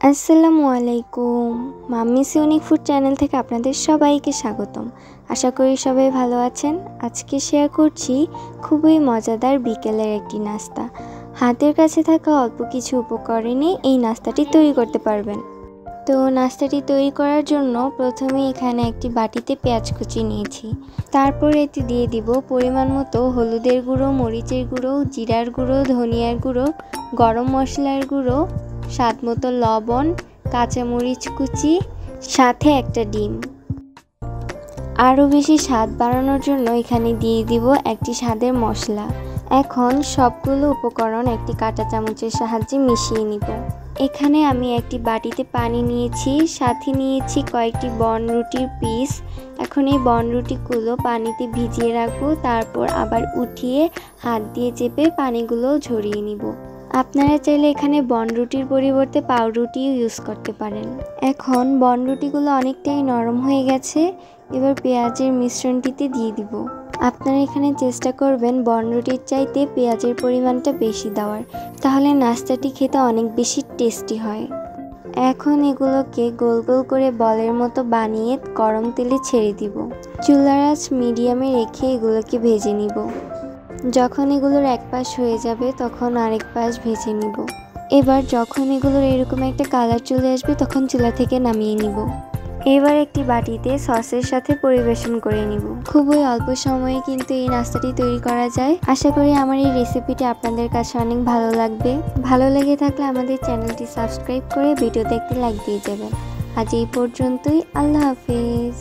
আসসালামু আলাইকুম। Mummies unique food channel থেকে আপনাদের সবাইকে স্বাগতম। আশা করি সবাই ভালো আছেন। আজকে শেয়ার করছি খুবই মজাদার বিকেলের একটি নাস্তা। হাতের কাছে থাকা অল্প কিছু উপকরণে এই নাস্তাটি তৈরি করতে পারবেন। তো নাস্তাটি তৈরি করার জন্য প্রথমে এখানে একটি বাটিতে পেঁয়াজ কুচি নিয়েছি। তারপর এতে দিয়ে দিব পরিমাণ মতো হলুদের গুঁড়ো, মরিচের গুঁড়ো, জিরার গুঁড়ো, ধনিয়ার গুঁড়ো, গরম মশলার গুঁড়ো, স্বাদ মতো লবণ, কাঁচামরিচ কুচি, সাথে একটা ডিম। আরও বেশি স্বাদ বাড়ানোর জন্য এখানে দিয়ে দিব একটি স্বাদের মশলা। এখন সবগুলো উপকরণ একটি কাঁটা চামচের সাহায্যে মিশিয়ে নিব। এখানে আমি একটি বাটিতে পানি নিয়েছি, সাথে নিয়েছি কয়েকটি বনরুটির পিস। এখন এই বনরুটিগুলো পানিতে ভিজিয়ে রাখবো, তারপর আবার উঠিয়ে হাত দিয়ে চেপে পানিগুলো ঝরিয়ে নিব। আপনারা চাইলে এখানে বনরুটির পরিবর্তে পাউরুটিও ইউজ করতে পারেন। এখন বনরুটিগুলো অনেকটাই নরম হয়ে গেছে, এবার পেঁয়াজের মিশ্রণটিতে দিয়ে দিব। আপনারা এখানে চেষ্টা করবেন বনরুটির চাইতে পেঁয়াজের পরিমাণটা বেশি দেওয়ার, তাহলে নাস্তাটি খেতে অনেক বেশি টেস্টি হয়। এখন এগুলোকে গোল গোল করে বলের মতো বানিয়ে গরম তেলে ছেড়ে দিব। চুলার আঁচ মিডিয়ামে রেখে এগুলোকে ভেজে নিব। যখন এগুলোর এক পাশ হয়ে যাবে তখন আরেক পাশ ভেজে নিব। এবার যখন এগুলোর এরকম একটা কালার চলে আসবে তখন চুলা থেকে নামিয়ে নিব। এবার একটি বাটিতে সসের সাথে পরিবেশন করে নিব। খুবই অল্প সময়ে কিন্তু এই নাস্তাটি তৈরি করা যায়। আশা করি আমার এই রেসিপিটি আপনাদের কাছে অনেক ভালো লাগবে। ভালো লেগে থাকলে আমাদের চ্যানেলটি সাবস্ক্রাইব করে ভিডিওতে একটি লাইক দিয়ে যাবেন। আজ এই পর্যন্তই। আল্লাহ হাফেজ।